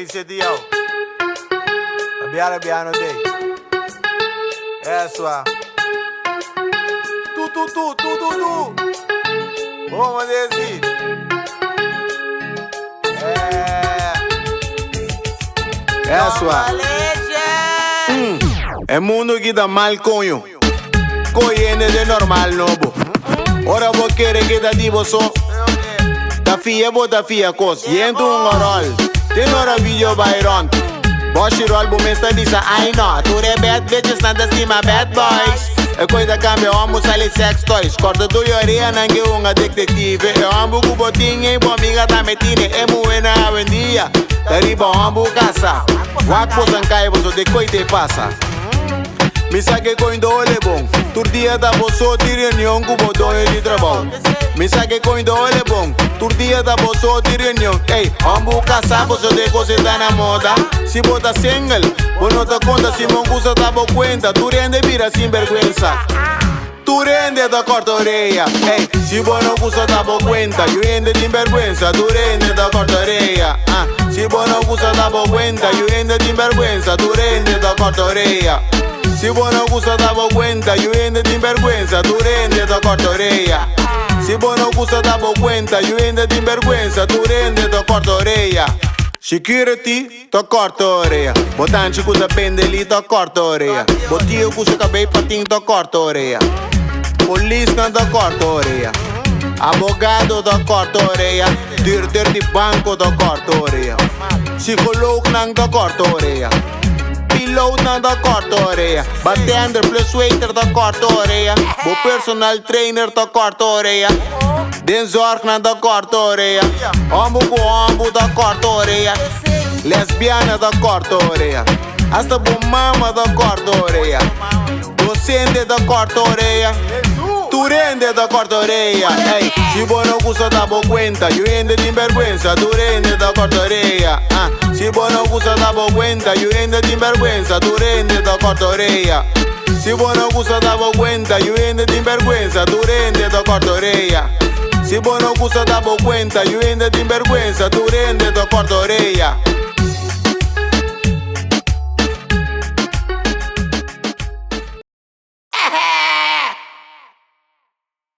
Ese tío. Biano day. Eso é. Tu. Vamos dizer. Eso é. É mundo que dá mal conho. Coiende de normal novo. Ora vou querer que dá divo só. Da fia bota fia cos. Yendo orol. Tem hora vídeo Byron. Bosch o álbum está dizendo, ai não, tu é bad bitches, nada cima bad boys. É coisa cambia, amo sale sex toys. Korte do Orea, nangue unga detective. Eu amo com botinha e bom amiga da metine. É moena a vendia, dariba amo caça. Wak posan cai, você de coite passa. Me saque com dole bom. Tur dia da bosso de reunião com bodonho de trabalho. Me saque com dole bom. Tur dia da bosso de reunião. Ei, ambu caça, você de coisa tá na moda. Se bota single, vos não te conta se mongusa tá bo cuenta. Tu rende vira sem vergüenza. Tu rende da corta Orea. Ei, se vos não gusta tá bo cuenta. Eu rende sem vergüenza. Tu rende da corta Orea. Se vos não gusta tá bo cuenta. Eu rende sem vergüenza. Tu rende da corta Orea. Si vos no gusta davo cuenta, yo rende sin vergüenza, tu rende da corta Orea. Si vos no gusta davo cuenta, yo rende sin vergüenza, tu rende da corta Orea. Security, da corta Orea. Botanchi kusa pendeli, da corta Orea. Botio kusa cabei patin, da corta Orea. Police na da corta Orea. Abogado da corta Orea. Director de banco da corta Orea. Psicólogo na da corta Orea. Piloot na da corta Orea. Bartender plus waiter da corta Orea. Bo personal trainer da corta Orea. Den zorg na da corta Orea. Ambu com ambu da corta Orea. Lesbiana da corta Orea. Hasta bo mama da corta Orea. Docente da corta Orea. Tu rende da corta Orea. Hey, si vos no gusta davo cuenta, yo rende sin vergüenza. Tu rende da corta Orea. Si vos no gusta davo cuenta, yo rende sin vergüenza. Tu rende da corta Orea. Si vos no gusta davo cuenta, yo rende sin vergüenza. Tu rende da corta Orea. Si vos no gusta davo cuenta, yo rende sin vergüenza. Tu rende da corta Orea.